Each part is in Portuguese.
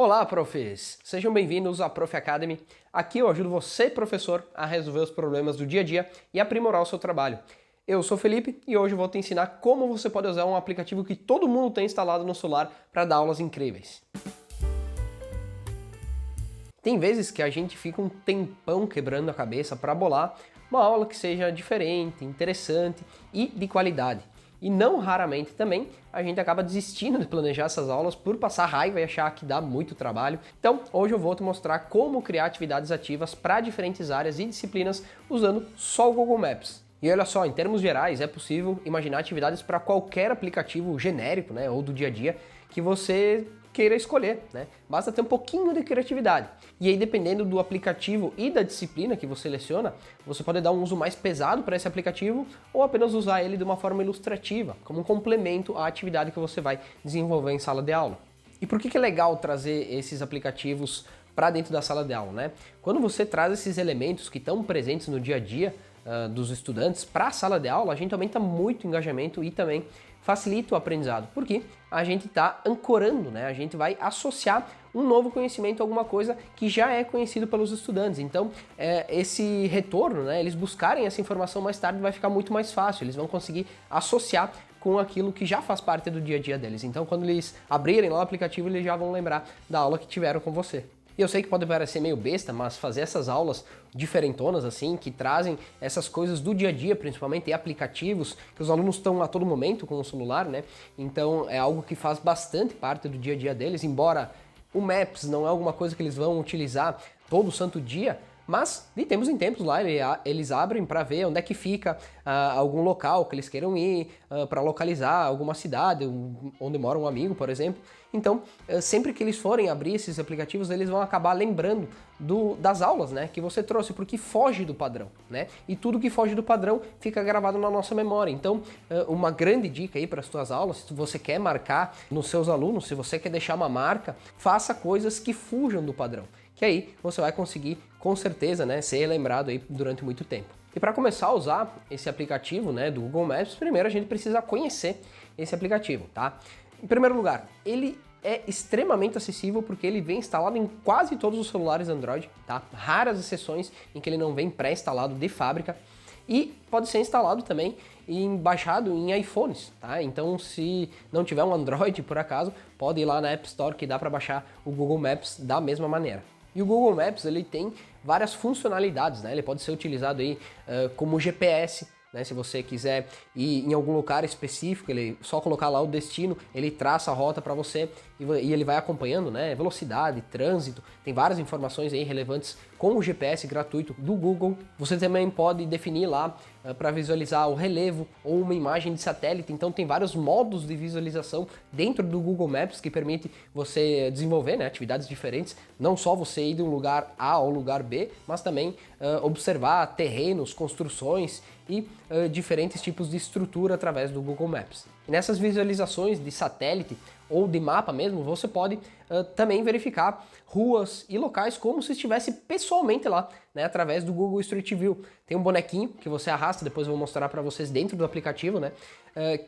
Olá, profs! Sejam bem-vindos à Prof Academy. Aqui eu ajudo você, professor, a resolver os problemas do dia a dia e aprimorar o seu trabalho. Eu sou o Felipe e hoje eu vou te ensinar como você pode usar um aplicativo que todo mundo tem instalado no celular para dar aulas incríveis. Tem vezes que a gente fica um tempão quebrando a cabeça para bolar uma aula que seja diferente, interessante e de qualidade. E não raramente também a gente acaba desistindo de planejar essas aulas por passar raiva e achar que dá muito trabalho. Então hoje eu vou te mostrar como criar atividades ativas para diferentes áreas e disciplinas usando só o Google Maps. E olha só, em termos gerais é possível imaginar atividades para qualquer aplicativo genérico, né, ou do dia a dia que você queira escolher, né? Basta ter um pouquinho de criatividade. E aí, dependendo do aplicativo e da disciplina que você seleciona, você pode dar um uso mais pesado para esse aplicativo ou apenas usar ele de uma forma ilustrativa, como um complemento à atividade que você vai desenvolver em sala de aula. E por que é legal trazer esses aplicativos para dentro da sala de aula, né? Quando você traz esses elementos que estão presentes no dia a dia dos estudantes para a sala de aula, a gente aumenta muito o engajamento e também facilita o aprendizado, porque a gente está ancorando, né? A gente vai associar um novo conhecimento a alguma coisa que já é conhecido pelos estudantes. Então, esse retorno, né? Eles buscarem essa informação mais tarde vai ficar muito mais fácil, eles vão conseguir associar com aquilo que já faz parte do dia a dia deles. Então, quando eles abrirem lá o aplicativo, eles já vão lembrar da aula que tiveram com você. E eu sei que pode parecer meio besta, mas fazer essas aulas diferentonas assim, que trazem essas coisas do dia a dia, principalmente em aplicativos, que os alunos estão a todo momento com o celular, né? Então é algo que faz bastante parte do dia a dia deles, embora o Maps não é alguma coisa que eles vão utilizar todo santo dia, mas de tempos em tempos lá eles abrem para ver onde é que fica algum local que eles queiram ir, para localizar alguma cidade onde mora um amigo, por exemplo. Então, sempre que eles forem abrir esses aplicativos, eles vão acabar lembrando das aulas, né, que você trouxe, porque foge do padrão, né? E tudo que foge do padrão fica gravado na nossa memória. Então, uma grande dica aí para as suas aulas, se você quer marcar nos seus alunos, se você quer deixar uma marca, faça coisas que fujam do padrão, que aí você vai conseguir, com certeza, né, ser lembrado aí durante muito tempo. E para começar a usar esse aplicativo, né, do Google Maps, primeiro a gente precisa conhecer esse aplicativo, tá? Em primeiro lugar, ele é extremamente acessível porque ele vem instalado em quase todos os celulares Android, tá? Raras exceções em que ele não vem pré-instalado de fábrica. E pode ser instalado também e baixado em iPhones, tá? Então, se não tiver um Android por acaso, pode ir lá na App Store que dá para baixar o Google Maps da mesma maneira. E o Google Maps ele tem várias funcionalidades, né? Ele pode ser utilizado aí como GPS, né? Se você quiser ir em algum lugar específico, ele só colocar lá o destino, ele traça a rota para você e ele vai acompanhando, né? Velocidade, trânsito, tem várias informações aí relevantes com o GPS gratuito do Google. Você também pode definir lá para visualizar o relevo ou uma imagem de satélite. Então tem vários modos de visualização dentro do Google Maps que permite você desenvolver, né, atividades diferentes, não só você ir de um lugar A ao lugar B, mas também observar terrenos, construções e diferentes tipos de estrutura através do Google Maps. E nessas visualizações de satélite ou de mapa mesmo, você pode também verificar ruas e locais como se estivesse pessoalmente lá, né, através do Google Street View. Tem um bonequinho que você arrasta, depois eu vou mostrar para vocês dentro do aplicativo, né,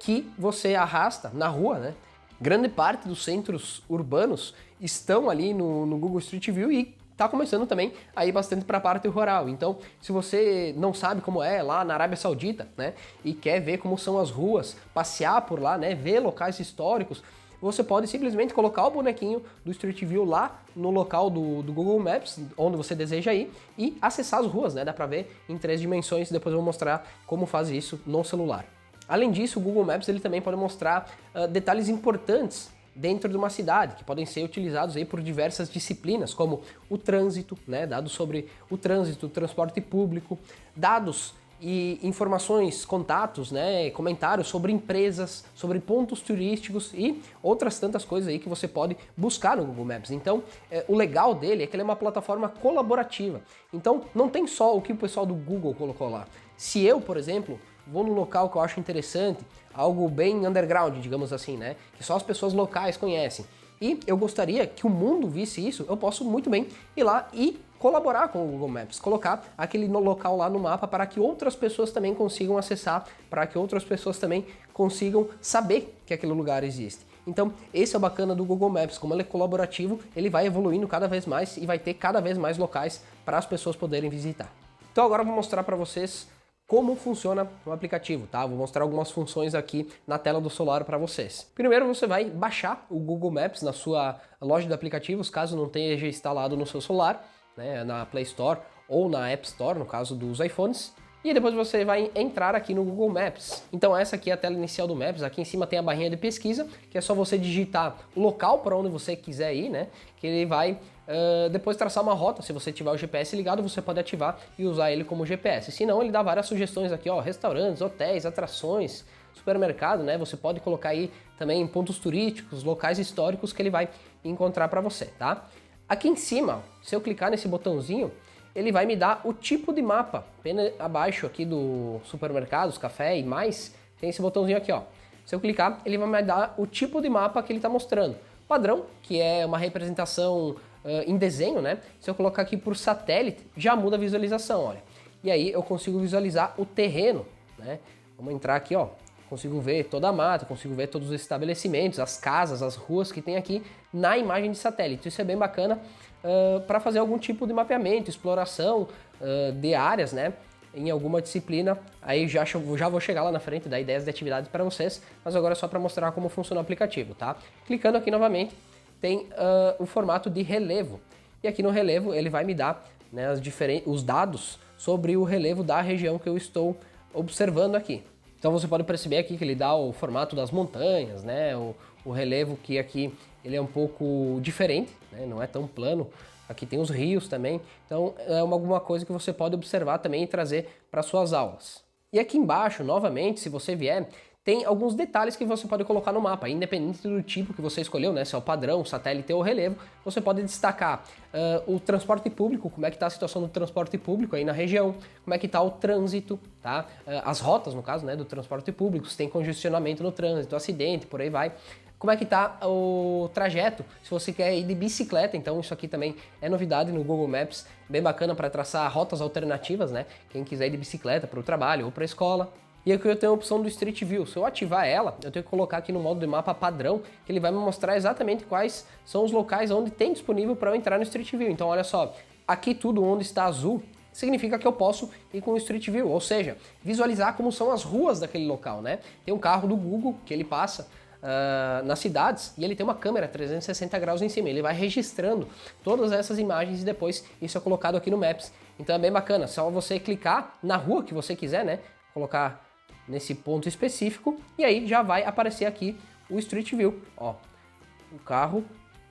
que você arrasta na rua, né. Grande parte dos centros urbanos estão ali no Google Street View e tá começando também a ir bastante para a parte rural. Então, se você não sabe como é lá na Arábia Saudita, né, e quer ver como são as ruas, passear por lá, né, ver locais históricos, você pode simplesmente colocar o bonequinho do Street View lá no local do Google Maps, onde você deseja ir, e acessar as ruas, né? Dá pra ver em 3 dimensões, depois eu vou mostrar como faz isso no celular. Além disso, o Google Maps ele também pode mostrar detalhes importantes dentro de uma cidade, que podem ser utilizados aí por diversas disciplinas, como o trânsito, né? Dados sobre o trânsito, o transporte público, dados e informações, contatos, né, comentários sobre empresas, sobre pontos turísticos e outras tantas coisas aí que você pode buscar no Google Maps. Então, o legal dele é que ele é uma plataforma colaborativa. Então, não tem só o que o pessoal do Google colocou lá. Se eu, por exemplo, vou num local que eu acho interessante, algo bem underground, digamos assim, né, que só as pessoas locais conhecem, e eu gostaria que o mundo visse isso, eu posso muito bem ir lá e colaborar com o Google Maps, colocar aquele local lá no mapa para que outras pessoas também consigam acessar, para que outras pessoas também consigam saber que aquele lugar existe. Então, esse é o bacana do Google Maps, como ele é colaborativo, ele vai evoluindo cada vez mais e vai ter cada vez mais locais para as pessoas poderem visitar. Então agora eu vou mostrar para vocês como funciona o aplicativo, tá? Vou mostrar algumas funções aqui na tela do celular para vocês. Primeiro você vai baixar o Google Maps na sua loja de aplicativos, caso não tenha já instalado no seu celular, né, na Play Store ou na App Store, no caso dos iPhones. E depois você vai entrar aqui no Google Maps. Então essa aqui é a tela inicial do Maps, aqui em cima tem a barrinha de pesquisa, que é só você digitar o local para onde você quiser ir, né? Que ele vai depois traçar uma rota. Se você tiver o GPS ligado, você pode ativar e usar ele como GPS. Se não, ele dá várias sugestões aqui, ó, restaurantes, hotéis, atrações, supermercado, né? Você pode colocar aí também pontos turísticos, locais históricos que ele vai encontrar para você, tá? Aqui em cima, se eu clicar nesse botãozinho, ele vai me dar o tipo de mapa. Bem abaixo aqui do supermercados, café e mais, tem esse botãozinho aqui, ó. Se eu clicar, ele vai me dar o tipo de mapa que ele está mostrando. Padrão, que é uma representação em desenho, né? Se eu colocar aqui por satélite, já muda a visualização, olha. E aí eu consigo visualizar o terreno, né? Vamos entrar aqui, ó. Consigo ver toda a mata, consigo ver todos os estabelecimentos, as casas, as ruas que tem aqui na imagem de satélite. Isso é bem bacana para fazer algum tipo de mapeamento, exploração de áreas, né? Em alguma disciplina. Aí já vou chegar lá na frente, dar ideias de atividades para vocês, mas agora é só para mostrar como funciona o aplicativo, tá? Clicando aqui novamente, tem o formato de relevo. E aqui no relevo ele vai me dar, né, os dados sobre o relevo da região que eu estou observando aqui. Então você pode perceber aqui que ele dá o formato das montanhas, né? O relevo que aqui ele é um pouco diferente, né? Não é tão plano. Aqui tem os rios também. Então é alguma coisa que você pode observar também e trazer para suas aulas. E aqui embaixo, novamente, se você vier, tem alguns detalhes que você pode colocar no mapa, independente do tipo que você escolheu, né? Se é o padrão, satélite ou relevo, você pode destacar o transporte público, como é que está a situação do transporte público aí na região, como é que está o trânsito, tá? As rotas, no caso, né, do transporte público, se tem congestionamento no trânsito, acidente, por aí vai. Como é que está o trajeto, se você quer ir de bicicleta, então isso aqui também é novidade no Google Maps, bem bacana para traçar rotas alternativas, né? Quem quiser ir de bicicleta para o trabalho ou para a escola. E aqui eu tenho a opção do Street View. Se eu ativar ela, eu tenho que colocar aqui no modo de mapa padrão, que ele vai me mostrar exatamente quais são os locais onde tem disponível para eu entrar no Street View. Então olha só, aqui tudo onde está azul significa que eu posso ir com o Street View, ou seja, visualizar como são as ruas daquele local, né? Tem um carro do Google que ele passa nas cidades e ele tem uma câmera 360 graus em cima, ele vai registrando todas essas imagens e depois isso é colocado aqui no Maps. Então é bem bacana, só você clicar na rua que você quiser, né? Colocar nesse ponto específico e aí já vai aparecer aqui o Street View, ó, o carro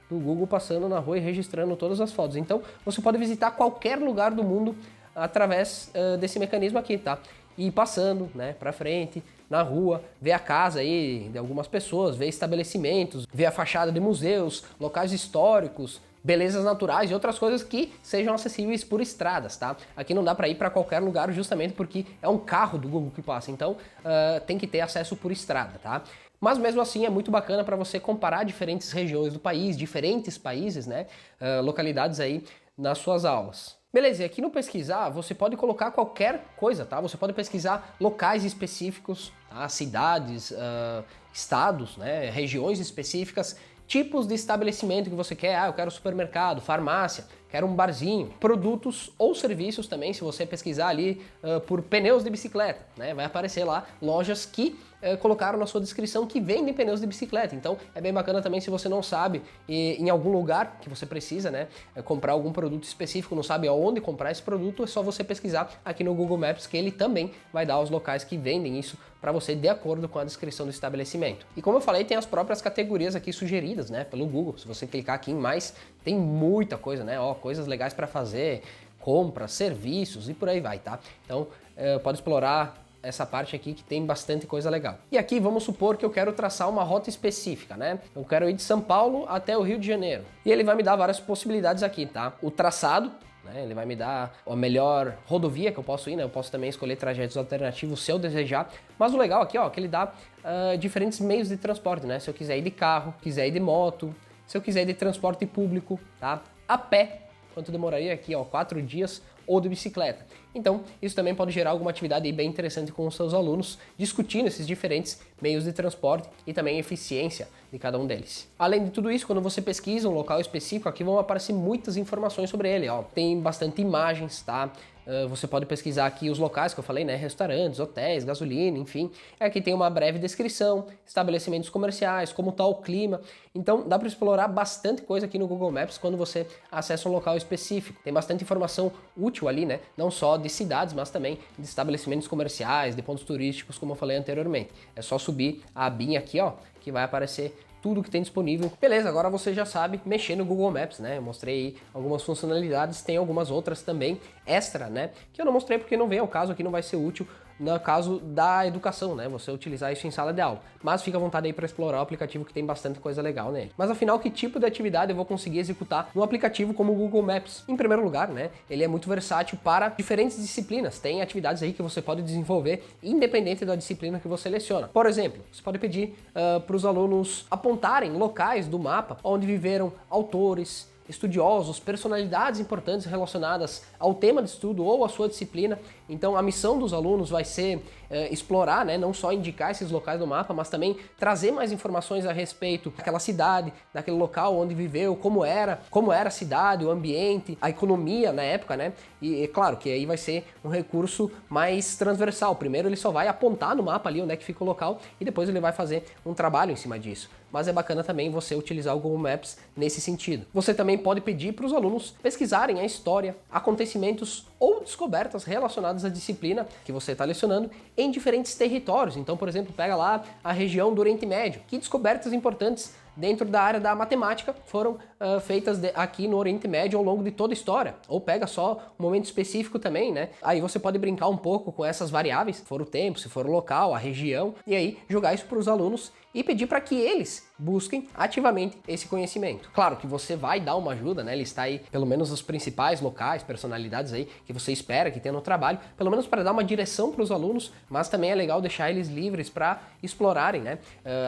do Google passando na rua e registrando todas as fotos. Então você pode visitar qualquer lugar do mundo através desse mecanismo aqui, tá? E passando, né, para frente na rua, ver a casa aí de algumas pessoas, ver estabelecimentos, ver a fachada de museus, locais históricos, belezas naturais e outras coisas que sejam acessíveis por estradas, tá? Aqui não dá para ir para qualquer lugar justamente porque é um carro do Google que passa, então tem que ter acesso por estrada, tá? Mas mesmo assim é muito bacana para você comparar diferentes regiões do país, diferentes países, né? Localidades aí nas suas aulas. Beleza, e aqui no pesquisar você pode colocar qualquer coisa, tá? Você pode pesquisar locais específicos, tá? Cidades, estados, né? Regiões específicas, tipos de estabelecimento que você quer. Ah, eu quero supermercado, farmácia, quero um barzinho, produtos ou serviços também. Se você pesquisar ali por pneus de bicicleta, né? Vai aparecer lá lojas que colocaram na sua descrição que vendem pneus de bicicleta. Então é bem bacana também se você não sabe em algum lugar que você precisa, né, comprar algum produto específico, não sabe aonde comprar esse produto, é só você pesquisar aqui no Google Maps que ele também vai dar os locais que vendem isso para você de acordo com a descrição do estabelecimento. E como eu falei, tem as próprias categorias aqui sugeridas, né, pelo Google. Se você clicar aqui em mais, tem muita coisa, né, ó, coisas legais para fazer, compras, serviços e por aí vai, tá? Então pode explorar essa parte aqui que tem bastante coisa legal. E aqui vamos supor que eu quero traçar uma rota específica, né? Eu quero ir de São Paulo até o Rio de Janeiro. E ele vai me dar várias possibilidades aqui, tá? O traçado, né? Ele vai me dar a melhor rodovia que eu posso ir, né? Eu posso também escolher trajetos alternativos se eu desejar. Mas o legal aqui, ó, que ele dá diferentes meios de transporte, né? Se eu quiser ir de carro, quiser ir de moto, se eu quiser ir de transporte público, tá? A pé, quanto demoraria aqui, ó, 4 dias, ou de bicicleta. Então, isso também pode gerar alguma atividade bem interessante com os seus alunos, discutindo esses diferentes meios de transporte e também a eficiência de cada um deles. Além de tudo isso, quando você pesquisa um local específico, aqui vão aparecer muitas informações sobre ele, ó. Tem bastante imagens, tá? Você pode pesquisar aqui os locais que eu falei, né? Restaurantes, hotéis, gasolina, enfim. Aqui tem uma breve descrição, estabelecimentos comerciais, como está o clima. Então dá para explorar bastante coisa aqui no Google Maps quando você acessa um local específico. Tem bastante informação útil ali, né? Não só de cidades, mas também de estabelecimentos comerciais, de pontos turísticos, como eu falei anteriormente. É só subir a abinha aqui, ó, que vai aparecer tudo que tem disponível. Beleza, agora você já sabe mexer no Google Maps, né? Eu mostrei aí algumas funcionalidades, tem algumas outras também extra, né? Que eu não mostrei porque não vem ao caso, aqui não vai ser útil no caso da educação, né? Você utilizar isso em sala de aula. Mas fica à vontade aí para explorar o aplicativo que tem bastante coisa legal nele. Mas afinal, que tipo de atividade eu vou conseguir executar no aplicativo como o Google Maps? Em primeiro lugar, né? Ele é muito versátil para diferentes disciplinas. Tem atividades aí que você pode desenvolver independente da disciplina que você seleciona. Por exemplo, você pode pedir para os alunos apontarem locais do mapa onde viveram autores, estudiosos, personalidades importantes relacionadas ao tema de estudo ou à sua disciplina. Então a missão dos alunos vai ser explorar, né, não só indicar esses locais no mapa, mas também trazer mais informações a respeito daquela cidade, daquele local onde viveu, como era a cidade, o ambiente, a economia na época, né? E é claro que aí vai ser um recurso mais transversal. Primeiro ele só vai apontar no mapa ali onde é que fica o local e depois ele vai fazer um trabalho em cima disso. Mas é bacana também você utilizar o Google Maps nesse sentido. Você também pode pedir para os alunos pesquisarem a história, acontecimentos ou descobertas relacionadas à disciplina que você está lecionando em diferentes territórios. Então, por exemplo, pega lá a região do Oriente Médio. Que descobertas importantes dentro da área da matemática foram feitas aqui no Oriente Médio ao longo de toda a história. Ou pega só um momento específico também, né? Aí você pode brincar um pouco com essas variáveis, se for o tempo, se for o local, a região, e aí jogar isso para os alunos e pedir para que eles busquem ativamente esse conhecimento. Claro que você vai dar uma ajuda, né? Listar aí pelo menos os principais locais, personalidades aí que você espera que tenha no trabalho, pelo menos para dar uma direção para os alunos, mas também é legal deixar eles livres para explorarem, né?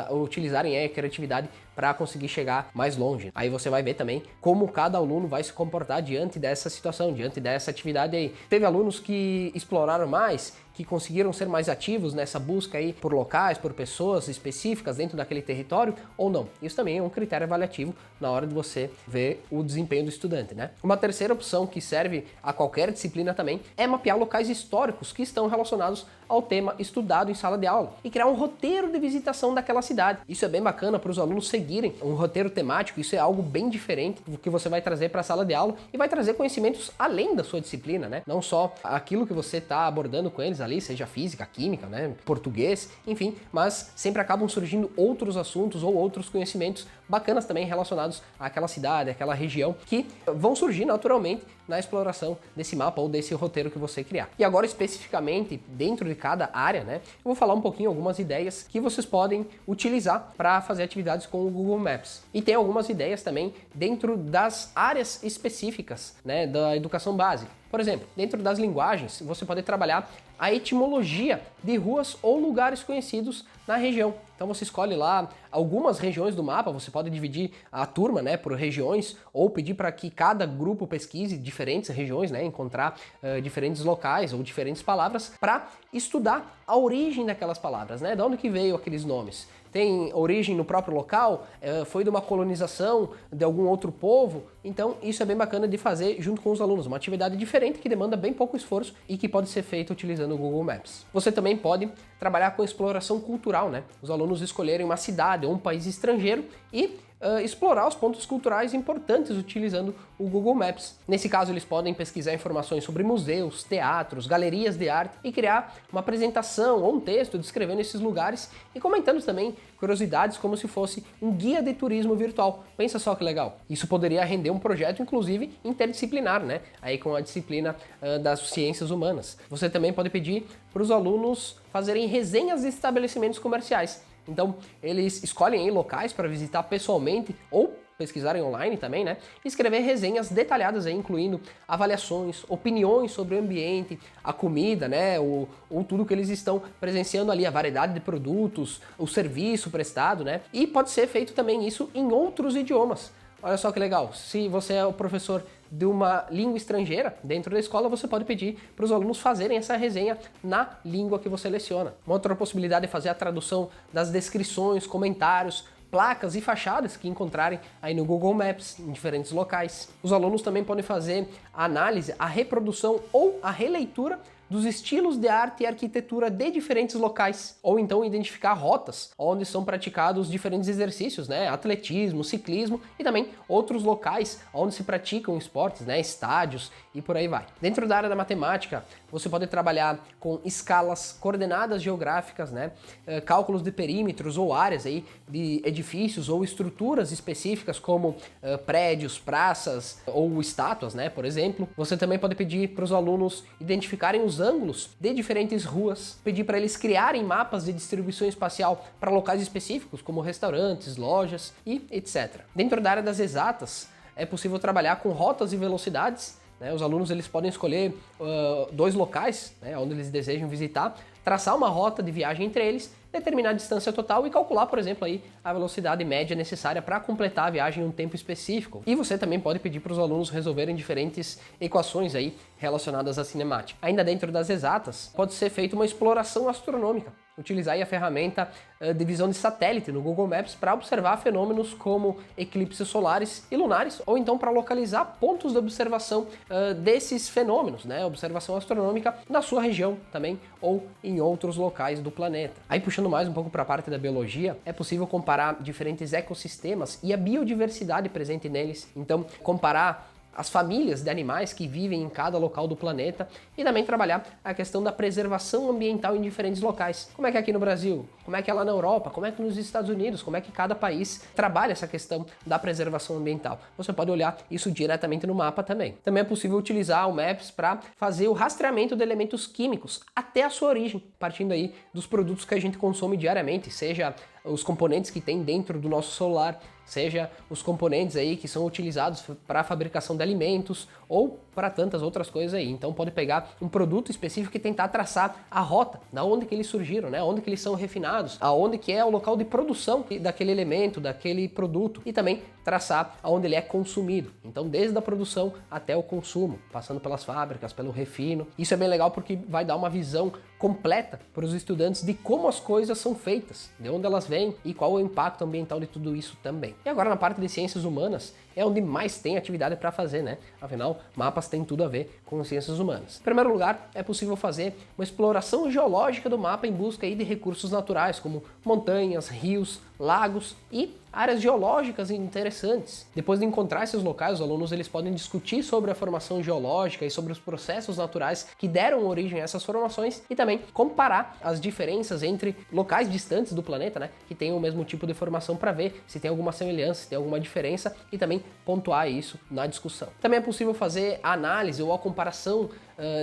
Utilizarem a criatividade para conseguir chegar mais longe. Aí você vai ver também como cada aluno vai se comportar diante dessa situação, diante dessa atividade aí. Teve alunos que exploraram mais, que conseguiram ser mais ativos nessa busca aí por locais, por pessoas específicas dentro daquele território ou não. Isso também é um critério avaliativo na hora de você ver o desempenho do estudante, né? Uma terceira opção que serve a qualquer disciplina também é mapear locais históricos que estão relacionados ao tema estudado em sala de aula e criar um roteiro de visitação daquela cidade. Isso é bem bacana para os alunos seguirem um roteiro temático, isso é algo bem diferente do que você vai trazer para a sala de aula e vai trazer conhecimentos além da sua disciplina, né? Não só aquilo que você está abordando com eles ali, seja física, química, né, português, enfim, mas sempre acabam surgindo outros assuntos ou outros conhecimentos bacanas também relacionados àquela cidade, àquela região, que vão surgir naturalmente na exploração desse mapa ou desse roteiro que você criar. E agora, especificamente, dentro de cada área, né, eu vou falar um pouquinho algumas ideias que vocês podem utilizar para fazer atividades com o Google Maps. E tem algumas ideias também dentro das áreas específicas, né, da educação básica. Por exemplo, dentro das linguagens, você pode trabalhar a etimologia de ruas ou lugares conhecidos na região. Então você escolhe lá algumas regiões do mapa, você pode dividir a turma, né, por regiões ou pedir para que cada grupo pesquise diferentes regiões, né, encontrar diferentes locais ou diferentes palavras para estudar a origem daquelas palavras, né, de onde que veio aqueles nomes. Tem origem no próprio local, foi de uma colonização de algum outro povo, então isso é bem bacana de fazer junto com os alunos, uma atividade diferente que demanda bem pouco esforço e que pode ser feita utilizando o Google Maps. Você também pode trabalhar com exploração cultural, né? Os alunos escolherem uma cidade ou um país estrangeiro e explorar os pontos culturais importantes utilizando o Google Maps. Nesse caso, eles podem pesquisar informações sobre museus, teatros, galerias de arte e criar uma apresentação ou um texto descrevendo esses lugares e comentando também curiosidades como se fosse um guia de turismo virtual. Pensa só que legal. Isso poderia render um projeto, inclusive, interdisciplinar, né? Aí com a disciplina das ciências humanas. Você também pode pedir para os alunos fazerem resenhas de estabelecimentos comerciais. Então, eles escolhem aí locais para visitar pessoalmente ou pesquisarem online também, né? E escrever resenhas detalhadas aí, incluindo avaliações, opiniões sobre o ambiente, a comida, né? Ou tudo que eles estão presenciando ali, a variedade de produtos, o serviço prestado, né? E pode ser feito também isso em outros idiomas. Olha só que legal, se você é o professor de uma língua estrangeira dentro da escola, você pode pedir para os alunos fazerem essa resenha na língua que você leciona. Uma outra possibilidade é fazer a tradução das descrições, comentários placas e fachadas que encontrarem aí no Google Maps, em diferentes locais. Os alunos também podem fazer a análise, a reprodução ou a releitura dos estilos de arte e arquitetura de diferentes locais, ou então identificar rotas onde são praticados diferentes exercícios, né? Atletismo, ciclismo e também outros locais onde se praticam esportes, né? Estádios e por aí vai. Dentro da área da matemática, você pode trabalhar com escalas, coordenadas geográficas, né? Cálculos de perímetros ou áreas aí de edifícios ou estruturas específicas como prédios, praças ou estátuas, né? Por exemplo. Você também pode pedir para os alunos identificarem os ângulos de diferentes ruas, pedir para eles criarem mapas de distribuição espacial para locais específicos, como restaurantes, lojas e etc. Dentro da área das exatas, é possível trabalhar com rotas e velocidades, né? Os alunos eles podem escolher 2 locais, né, onde eles desejam visitar, traçar uma rota de viagem entre eles, determinar a distância total e calcular, por exemplo, aí, a velocidade média necessária para completar a viagem em um tempo específico. E você também pode pedir para os alunos resolverem diferentes equações aí relacionadas à cinemática. Ainda dentro das exatas, pode ser feita uma exploração astronômica. Utilizar aí a ferramenta de visão de satélite no Google Maps para observar fenômenos como eclipses solares e lunares, ou então para localizar pontos de observação desses fenômenos, né? Observação astronômica na sua região também, ou em outros locais do planeta. Aí puxando mais um pouco para a parte da biologia, é possível comparar diferentes ecossistemas e a biodiversidade presente neles. Então, comparar as famílias de animais que vivem em cada local do planeta e também trabalhar a questão da preservação ambiental em diferentes locais. Como é que é aqui no Brasil? Como é que é lá na Europa? Como é que nos Estados Unidos? Como é que cada país trabalha essa questão da preservação ambiental? Você pode olhar isso diretamente no mapa também. Também é possível utilizar o Maps para fazer o rastreamento de elementos químicos até a sua origem, partindo aí dos produtos que a gente consome diariamente, seja os componentes que tem dentro do nosso celular, seja os componentes aí que são utilizados para a fabricação de alimentos ou para tantas outras coisas aí. Então pode pegar um produto específico e tentar traçar a rota, da onde que eles surgiram, né? Onde que eles são refinados, aonde que é o local de produção daquele elemento, daquele produto e também traçar aonde ele é consumido. Então desde a produção até o consumo, passando pelas fábricas, pelo refino. Isso é bem legal porque vai dar uma visão completa para os estudantes de como as coisas são feitas, de onde elas vêm e qual é o impacto ambiental de tudo isso também. E agora na parte de ciências humanas é onde mais tem atividade para fazer, né? Afinal, mapas têm tudo a ver com ciências humanas. Em primeiro lugar, é possível fazer uma exploração geológica do mapa em busca aí de recursos naturais, como montanhas, rios, lagos e áreas geológicas interessantes. Depois de encontrar esses locais, os alunos eles podem discutir sobre a formação geológica e sobre os processos naturais que deram origem a essas formações e também comparar as diferenças entre locais distantes do planeta, né, que têm o mesmo tipo de formação para ver se tem alguma semelhança, se tem alguma diferença e também pontuar isso na discussão. Também é possível fazer a análise ou a comparação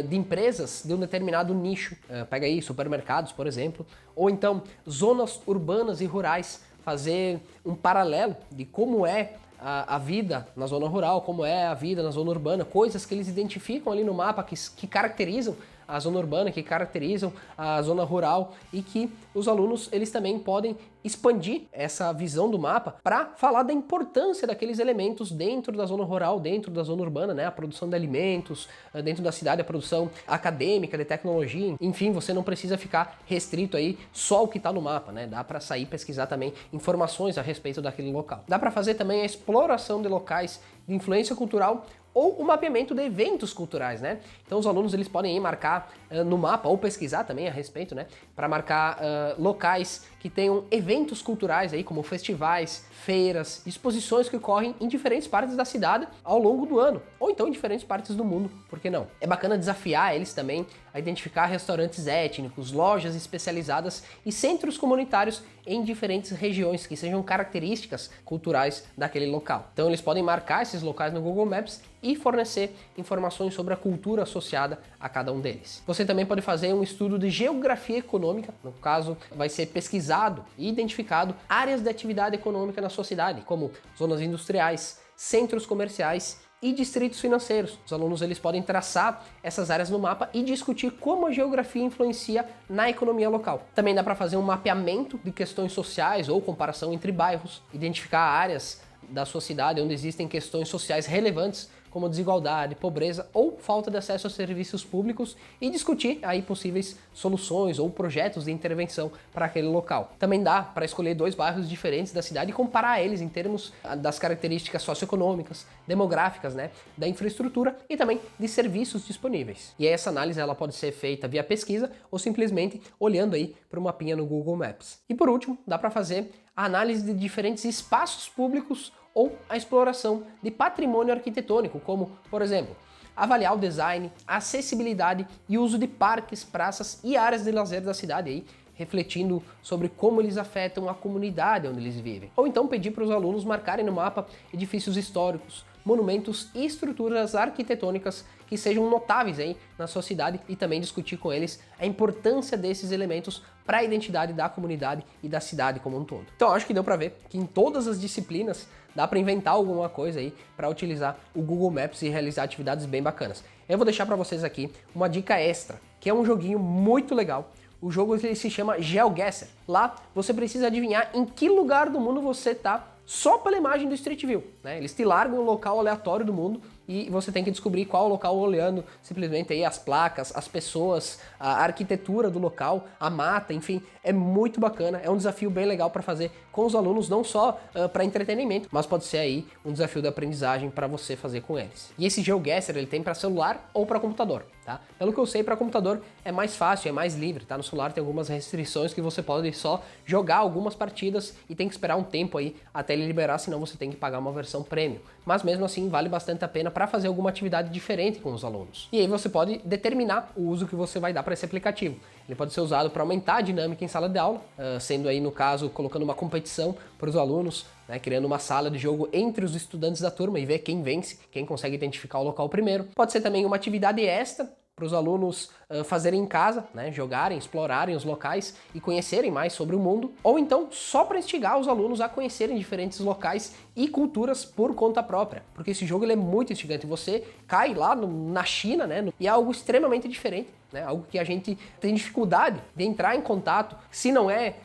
de empresas de um determinado nicho. Pega aí supermercados, por exemplo, ou então zonas urbanas e rurais, fazer um paralelo de como é a vida na zona rural, como é a vida na zona urbana, coisas que eles identificam ali no mapa que caracterizam a zona urbana, que caracterizam a zona rural e que os alunos eles também podem expandir essa visão do mapa para falar da importância daqueles elementos dentro da zona rural, dentro da zona urbana, né? A produção de alimentos, dentro da cidade a produção acadêmica, de tecnologia, enfim, você não precisa ficar restrito aí só o que está no mapa, né? Dá para sair pesquisar também informações a respeito daquele local. Dá para fazer também a exploração de locais de influência cultural ou o mapeamento de eventos culturais, né? Então os alunos eles podem ir marcar no mapa ou pesquisar também a respeito, né? Para marcar locais que tenham eventos culturais aí, como festivais, feiras, exposições que ocorrem em diferentes partes da cidade ao longo do ano, ou então em diferentes partes do mundo, por que não? É bacana desafiar eles também a identificar restaurantes étnicos, lojas especializadas e centros comunitários em diferentes regiões que sejam características culturais daquele local. Então eles podem marcar esses locais no Google Maps e fornecer informações sobre a cultura associada a cada um deles. Você também pode fazer um estudo de geografia econômica, no caso vai ser pesquisado e identificado áreas de atividade econômica na sua cidade, como zonas industriais, centros comerciais e distritos financeiros. Os alunos eles podem traçar essas áreas no mapa e discutir como a geografia influencia na economia local. Também dá para fazer um mapeamento de questões sociais ou comparação entre bairros, identificar áreas da sua cidade onde existem questões sociais relevantes, como desigualdade, pobreza ou falta de acesso a serviços públicos e discutir aí possíveis soluções ou projetos de intervenção para aquele local. Também dá para escolher 2 bairros diferentes da cidade e comparar eles em termos das características socioeconômicas, demográficas, né, da infraestrutura e também de serviços disponíveis. E essa análise ela pode ser feita via pesquisa ou simplesmente olhando aí para o mapinha no Google Maps. E por último, dá para fazer a análise de diferentes espaços públicos ou a exploração de patrimônio arquitetônico, como, por exemplo, avaliar o design, a acessibilidade e o uso de parques, praças e áreas de lazer da cidade aí, refletindo sobre como eles afetam a comunidade onde eles vivem. Ou então pedir para os alunos marcarem no mapa edifícios históricos, monumentos e estruturas arquitetônicas que sejam notáveis aí na sua cidade e também discutir com eles a importância desses elementos para a identidade da comunidade e da cidade como um todo. Então acho que deu para ver que em todas as disciplinas dá para inventar alguma coisa aí para utilizar o Google Maps e realizar atividades bem bacanas. Eu vou deixar para vocês aqui uma dica extra, que é um joguinho muito legal. O jogo ele se chama GeoGuessr. Lá você precisa adivinhar em que lugar do mundo você está só pela imagem do Street View, né? Eles te largam um local aleatório do mundo e você tem que descobrir qual local olhando simplesmente aí as placas, as pessoas, a arquitetura do local, a mata, enfim, é muito bacana, é um desafio bem legal para fazer com os alunos, não só para entretenimento, mas pode ser aí um desafio de aprendizagem para você fazer com eles. E esse GeoGuessr ele tem para celular ou para computador, tá? Pelo que eu sei, para computador é mais fácil, é mais livre, tá? No celular tem algumas restrições que você pode só jogar algumas partidas e tem que esperar um tempo aí até ele liberar, senão você tem que pagar uma versão premium. Mas mesmo assim vale bastante a pena para fazer alguma atividade diferente com os alunos. E aí você pode determinar o uso que você vai dar para esse aplicativo. Ele pode ser usado para aumentar a dinâmica em sala de aula, sendo aí no caso colocando uma competição para os alunos, né, criando uma sala de jogo entre os estudantes da turma e ver quem vence, quem consegue identificar o local primeiro. Pode ser também uma atividade extra para os alunos fazerem em casa, né, jogarem, explorarem os locais e conhecerem mais sobre o mundo, ou então só para instigar os alunos a conhecerem diferentes locais e culturas por conta própria, porque esse jogo ele é muito instigante, você cai lá na China, né, e é algo extremamente diferente, né, algo que a gente tem dificuldade de entrar em contato, se não é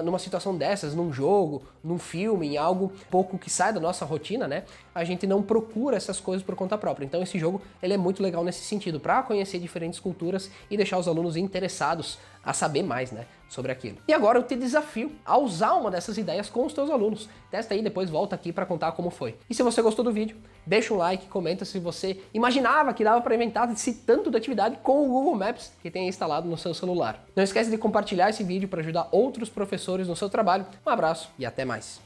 numa situação dessas, num jogo, num filme, em algo pouco que sai da nossa rotina, né, a gente não procura essas coisas por conta própria. Então esse jogo ele é muito legal nesse sentido, para conhecer diferentes culturas e deixar os alunos interessados a saber mais, né, sobre aquilo. E agora eu te desafio a usar uma dessas ideias com os teus alunos. Testa aí, depois volta aqui para contar como foi. E se você gostou do vídeo, deixa um like, comenta se você imaginava que dava para inventar esse tanto de atividade com o Google Maps que tem instalado no seu celular. Não esquece de compartilhar esse vídeo para ajudar outros professores no seu trabalho. Um abraço e até mais.